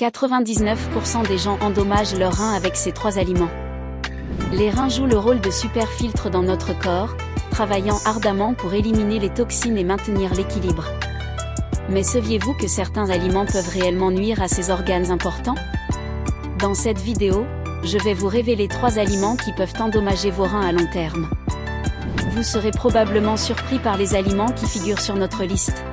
99% des gens endommagent leurs reins avec ces 3 aliments. Les reins jouent le rôle de super filtre dans notre corps, travaillant ardemment pour éliminer les toxines et maintenir l'équilibre. Mais saviez-vous que certains aliments peuvent réellement nuire à ces organes importants? Dans cette vidéo, je vais vous révéler 3 aliments qui peuvent endommager vos reins à long terme. Vous serez probablement surpris par les aliments qui figurent sur notre liste.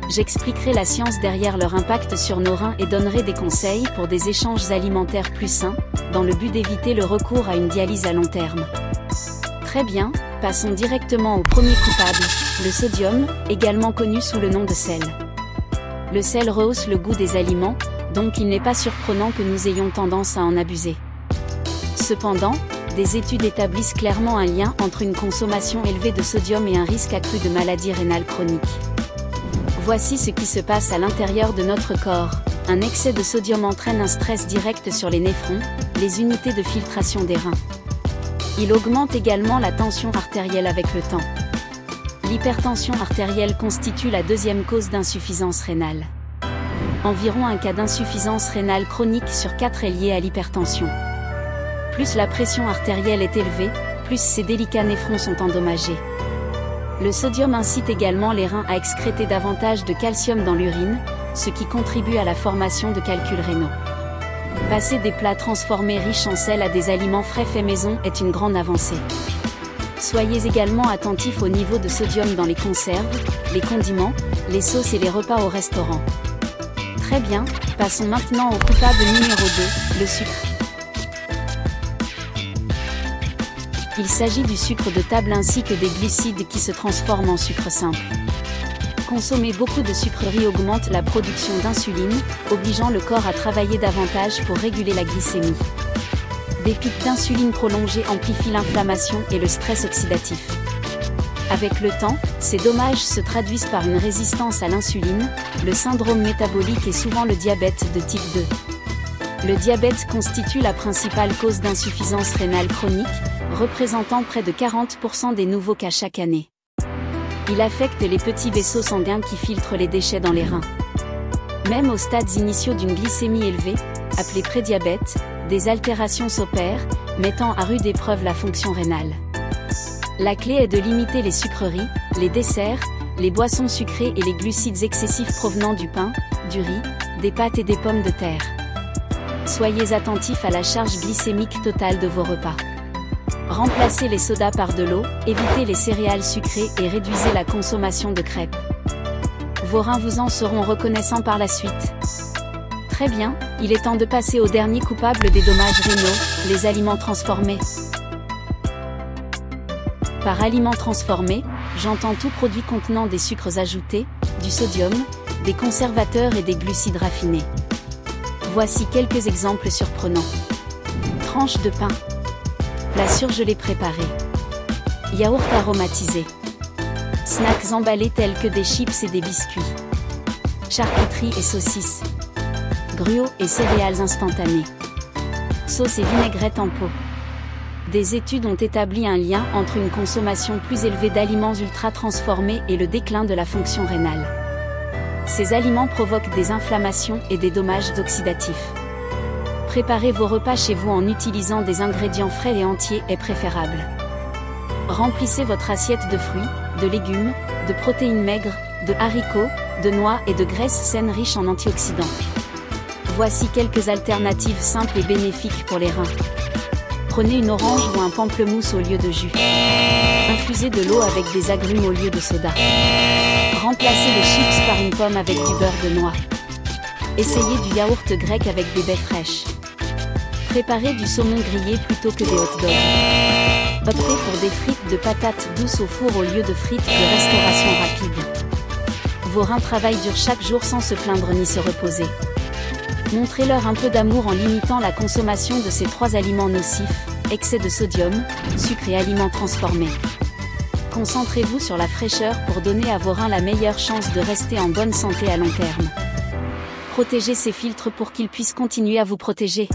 J'expliquerai la science derrière leur impact sur nos reins et donnerai des conseils pour des échanges alimentaires plus sains, dans le but d'éviter le recours à une dialyse à long terme. Très bien, passons directement au premier coupable, le sodium, également connu sous le nom de sel. Le sel rehausse le goût des aliments, donc il n'est pas surprenant que nous ayons tendance à en abuser. Cependant, des études établissent clairement un lien entre une consommation élevée de sodium et un risque accru de maladies rénales chroniques. Voici ce qui se passe à l'intérieur de notre corps. Un excès de sodium entraîne un stress direct sur les néphrons, les unités de filtration des reins. Il augmente également la tension artérielle avec le temps. L'hypertension artérielle constitue la 2e cause d'insuffisance rénale. Environ un cas d'insuffisance rénale chronique sur 4 est lié à l'hypertension. Plus la pression artérielle est élevée, plus ces délicats néphrons sont endommagés. Le sodium incite également les reins à excréter davantage de calcium dans l'urine, ce qui contribue à la formation de calculs rénaux. Passer des plats transformés riches en sel à des aliments frais faits maison est une grande avancée. Soyez également attentifs au niveau de sodium dans les conserves, les condiments, les sauces et les repas au restaurant. Très bien, passons maintenant au coupable numéro 2, le sucre. Il s'agit du sucre de table ainsi que des glucides qui se transforment en sucre simple. Consommer beaucoup de sucreries augmente la production d'insuline, obligeant le corps à travailler davantage pour réguler la glycémie. Des pics d'insuline prolongés amplifient l'inflammation et le stress oxydatif. Avec le temps, ces dommages se traduisent par une résistance à l'insuline, le syndrome métabolique et souvent le diabète de type 2. Le diabète constitue la principale cause d'insuffisance rénale chronique, représentant près de 40% des nouveaux cas chaque année. Il affecte les petits vaisseaux sanguins qui filtrent les déchets dans les reins. Même aux stades initiaux d'une glycémie élevée, appelée prédiabète, des altérations s'opèrent, mettant à rude épreuve la fonction rénale. La clé est de limiter les sucreries, les desserts, les boissons sucrées et les glucides excessifs provenant du pain, du riz, des pâtes et des pommes de terre. Soyez attentifs à la charge glycémique totale de vos repas. Remplacez les sodas par de l'eau, évitez les céréales sucrées et réduisez la consommation de crêpes. Vos reins vous en seront reconnaissants par la suite. Très bien, il est temps de passer au dernier coupable des dommages rénaux, les aliments transformés. Par aliments transformés, j'entends tout produit contenant des sucres ajoutés, du sodium, des conservateurs et des glucides raffinés. Voici quelques exemples surprenants. Tranches de pain. Plat surgelé préparé. Yaourt aromatisé. Snacks emballés tels que des chips et des biscuits. Charcuterie et saucisses. Gruaux et céréales instantanées. Sauce et vinaigrette en pot. Des études ont établi un lien entre une consommation plus élevée d'aliments ultra transformés et le déclin de la fonction rénale. Ces aliments provoquent des inflammations et des dommages oxydatifs. Préparer vos repas chez vous en utilisant des ingrédients frais et entiers est préférable. Remplissez votre assiette de fruits, de légumes, de protéines maigres, de haricots, de noix et de graisses saines riches en antioxydants. Voici quelques alternatives simples et bénéfiques pour les reins. Prenez une orange ou un pamplemousse au lieu de jus. Infusez de l'eau avec des agrumes au lieu de soda. Remplacez les chips par une pomme avec du beurre de noix. Essayez du yaourt grec avec des baies fraîches. Préparez du saumon grillé plutôt que des hot dogs. Optez pour des frites de patates douces au four au lieu de frites de restauration rapide. Vos reins travaillent dur chaque jour sans se plaindre ni se reposer. Montrez-leur un peu d'amour en limitant la consommation de ces 3 aliments nocifs, excès de sodium, sucre et aliments transformés. Concentrez-vous sur la fraîcheur pour donner à vos reins la meilleure chance de rester en bonne santé à long terme. Protégez ces filtres pour qu'ils puissent continuer à vous protéger.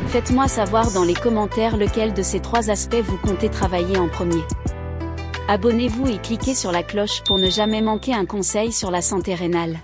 Faites-moi savoir dans les commentaires lequel de ces 3 aspects vous comptez travailler en premier. Abonnez-vous et cliquez sur la cloche pour ne jamais manquer un conseil sur la santé rénale.